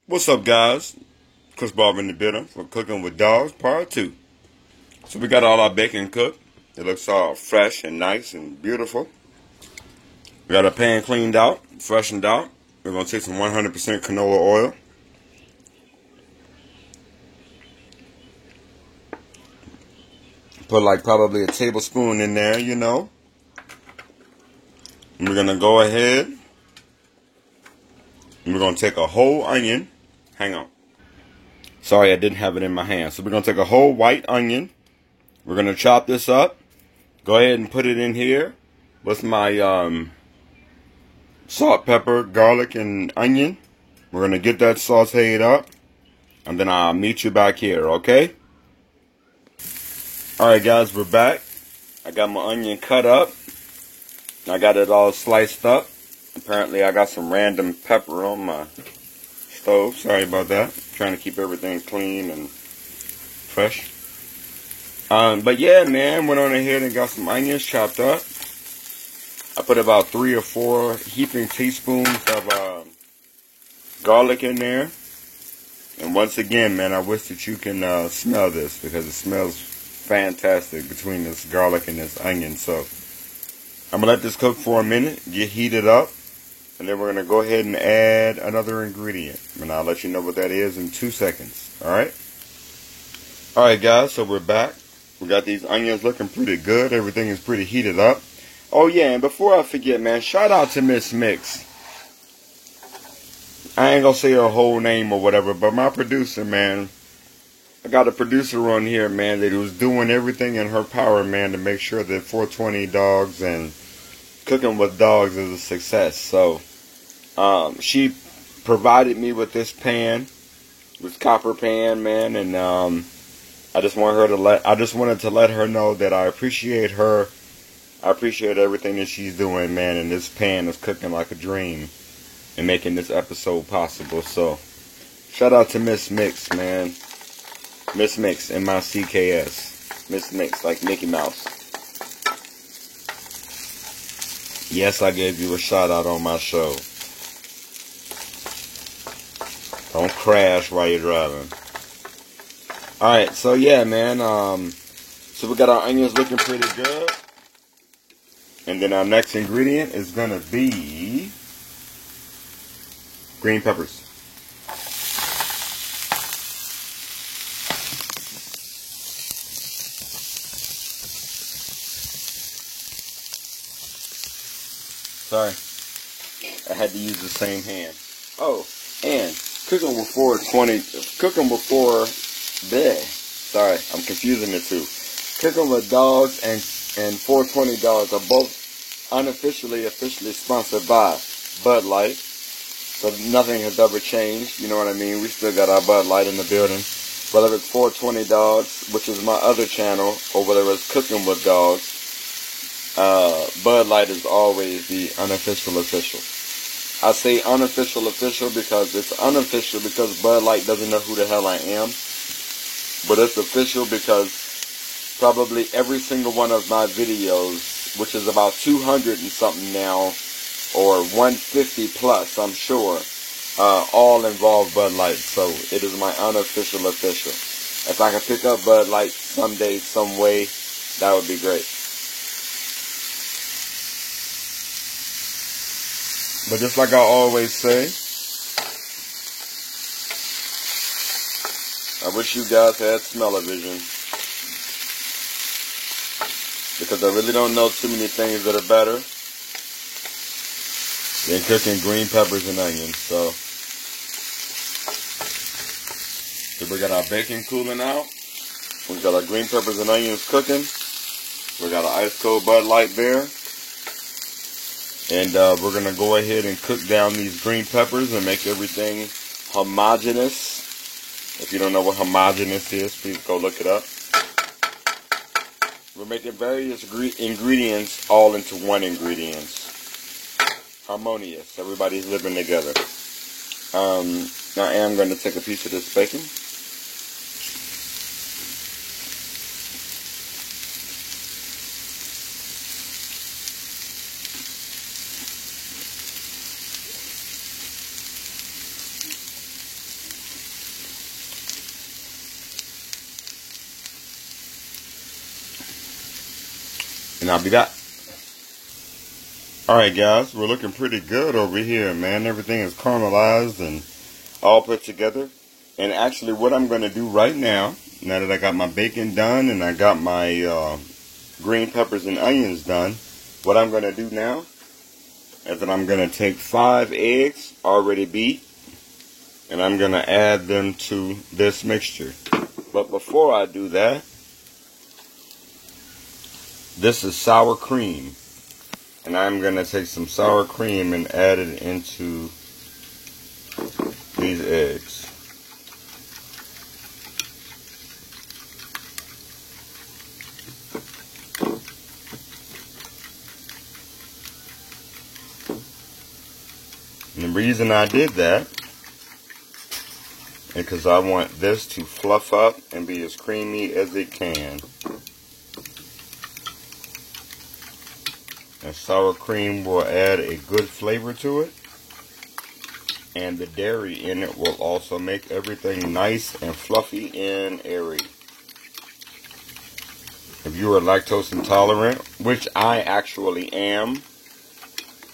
What's up, guys? Chris Barber in the building for Cooking with Dogs Part 2. So we got all our bacon cooked. It looks all fresh and nice and beautiful. We got our pan cleaned out, freshened out. We're going to take some 100% canola oil. Put like probably a tablespoon in there, you know. And we're going to go ahead and we're going to take a whole onion. Hang on. Sorry, I didn't have it in my hand. So we're going to take a whole white onion. We're going to chop this up. Go ahead and put it in here with my salt, pepper, garlic, and onion. We're going to get that sauteed up. And then I'll meet you back here, okay? Alright guys, we're back. I got my onion cut up. I got it all sliced up. Apparently I got some random pepper on my stove. Sorry about that. Trying to keep everything clean and fresh. But yeah, man, went on ahead and got some onions chopped up. I put about 3 or 4 heaping teaspoons of garlic in there. And once again, man, I wish that you can smell this because it smells fantastic between this garlic and this onion. So I'm going to let this cook for a minute, get heated up. And then we're going to go ahead and add another ingredient. And I'll let you know what that is in 2 seconds. Alright? Alright guys, so we're back. We got these onions looking pretty good. Everything is pretty heated up. Oh yeah, and before I forget, man, shout out to Miss Mix. I ain't gonna say her whole name or whatever, but my producer, man, I got a producer on here, man, that was doing everything in her power, man, to make sure that 420 Dogs and Cooking with Dogs is a success. So, she provided me with this pan, this copper pan, man, and I just wanted to let her know that I appreciate her. I appreciate everything that she's doing, man, and this pan is cooking like a dream and making this episode possible. So, shout out to Miss Mix, man. Miss Mix, M-I-C-K-S. Miss Mix, like Mickey Mouse. Yes, I gave you a shout out on my show. Don't crash while you're driving. Alright, so yeah, man. So we got our onions looking pretty good. And then our next ingredient is going to be green peppers. Sorry, I had to use the same hand. Oh, and cooking before bleh. Sorry, I'm confusing the two. Cooking with Dogs and 420 Dogs are both officially sponsored by Bud Light. So nothing has ever changed, you know what I mean? We still got our Bud Light in the building. Whether it's 420 Dogs, which is my other channel, or whether it's Cooking with Dogs, Bud Light is always the unofficial official. I say unofficial official because it's unofficial because Bud Light doesn't know who the hell I am. But it's official because probably every single one of my videos, which is about 200 and something now, or 150 plus, I'm sure, all involve Bud Light. So it is my unofficial official. If I could pick up Bud Light someday, some way, that would be great. But just like I always say, I wish you guys had smell-o-vision. Because I really don't know too many things that are better than cooking green peppers and onions. So we got our bacon cooling out. We got our green peppers and onions cooking. We got our ice cold Bud Light there. And we're going to go ahead and cook down these green peppers and make everything homogeneous. If you don't know what homogeneous is, please go look it up. We're making various ingredients all into one ingredient. Harmonious. Everybody's living together. Now I am going to take a piece of this bacon. and I'll be back. Alright guys, we're looking pretty good over here, man. Everything is caramelized and all put together. And actually what I'm going to do right now that I got my bacon done and I got my green peppers and onions done, what I'm going to do now is that I'm going to take 5 eggs already beat and I'm going to add them to this mixture. But before I do that, this is sour cream. And I'm going to take some sour cream and add it into these eggs. And the reason I did that is because I want this to fluff up and be as creamy as it can. And sour cream will add a good flavor to it. And the dairy in it will also make everything nice and fluffy and airy. If you are lactose intolerant, which I actually am,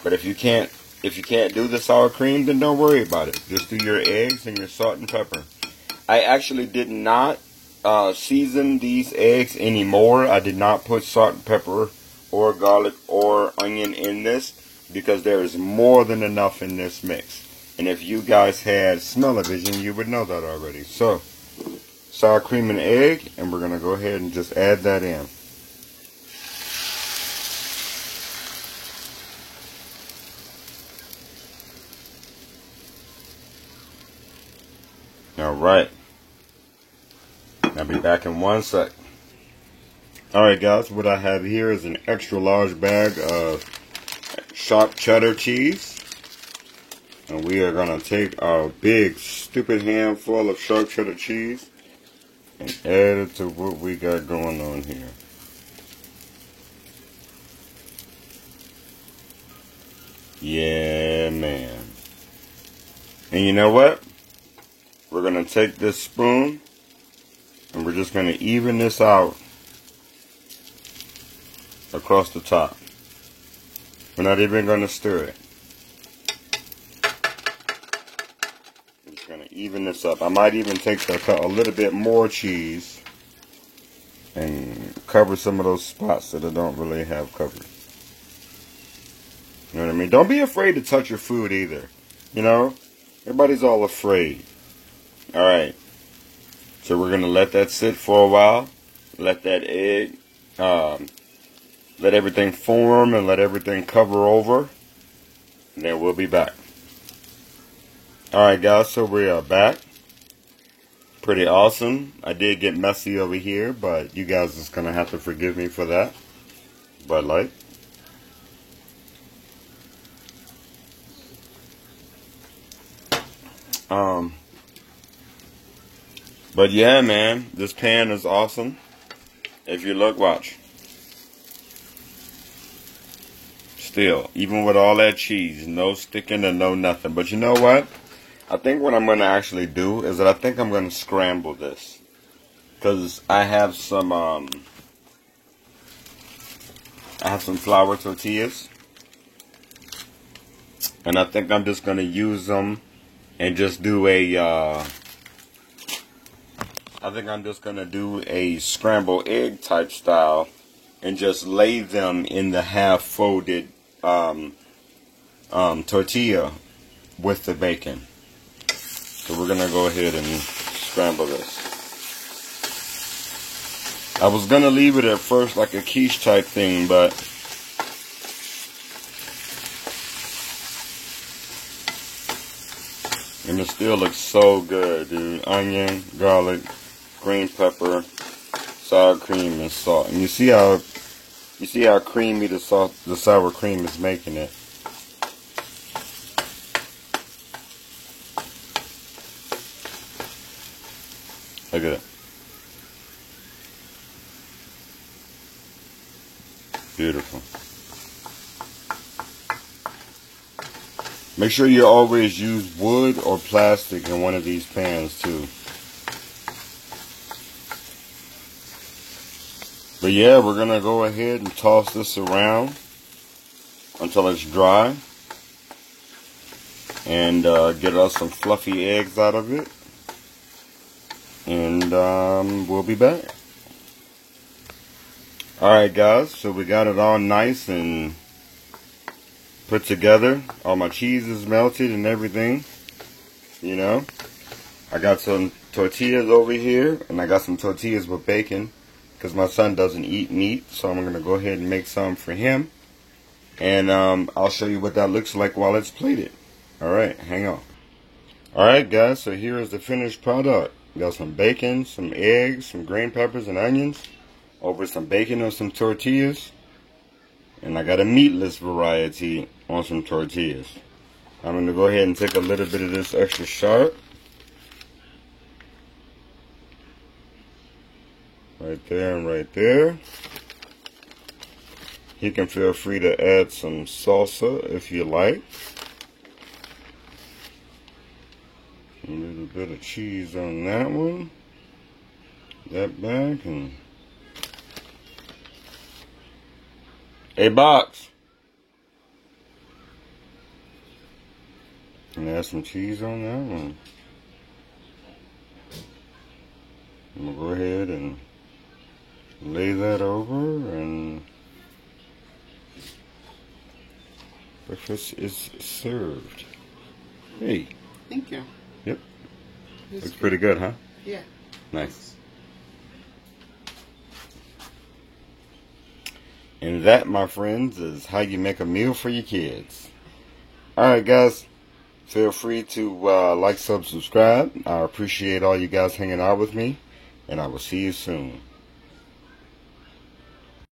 but if you can't do the sour cream, then don't worry about it. Just do your eggs and your salt and pepper. I actually did not season these eggs anymore. I did not put salt and pepper or garlic or onion in this because there is more than enough in this mix. And if you guys had smell-o-vision, you would know that already. So, sour cream and egg, and we're going to go ahead and just add that in. Alright. I'll be back in 1 sec. Alright guys, what I have here is an extra large bag of sharp cheddar cheese. And we are going to take our big stupid handful of sharp cheddar cheese and add it to what we got going on here. Yeah, man. And you know what? We're going to take this spoon and we're just going to even this out across the top. We're not even going to stir it. I'm just going to even this up. I might even take a little bit more cheese and cover some of those spots that I don't really have covered. You know what I mean? Don't be afraid to touch your food either. You know? Everybody's all afraid. Alright. So we're going to let that sit for a while. Let that egg, let everything form and let everything cover over. And then we'll be back. Alright guys, so we are back. Pretty awesome. I did get messy over here, but you guys just going to have to forgive me for that. Bud Light. But yeah, man, this pan is awesome. If you look, watch. Still, even with all that cheese, no sticking and no nothing. But you know what? I think what I'm going to actually do is that I think I'm going to scramble this. Because I have some flour tortillas. And I think I'm just going to use them and just do a, I think I'm just going to do a scrambled egg type style and just lay them in the half folded tortilla with the bacon. So we're going to go ahead and scramble this. I was going to leave it at first like a quiche type thing, but and it still looks so good, dude. Onion, garlic, green pepper, sour cream, and salt. And you see how creamy the sour cream is making it. Look at it. Beautiful. Make sure you always use wood or plastic in one of these pans too. But yeah, we're going to go ahead and toss this around until it's dry. And get us some fluffy eggs out of it. And we'll be back. Alright guys, so we got it all nice and put together. All my cheese is melted and everything. You know. I got some tortillas over here. And I got some tortillas with bacon. Because my son doesn't eat meat. So I'm going to go ahead and make some for him. And I'll show you what that looks like while it's plated. Alright, hang on. Alright guys, so here is the finished product. We got some bacon, some eggs, some green peppers and onions. Over some bacon on some tortillas. And I got a meatless variety on some tortillas. I'm going to go ahead and take a little bit of this extra sharp. Right there and right there. You can feel free to add some salsa if you like. A little bit of cheese on that one. That back and... Hey, Box! And add some cheese on that one. I'm going to go ahead and lay that over, and breakfast is served. Hey. Thank you. Yep. Looks pretty good, huh? Yeah. Nice. And that, my friends, is how you make a meal for your kids. Alright, guys. Feel free to like, subscribe. I appreciate all you guys hanging out with me. And I will see you soon.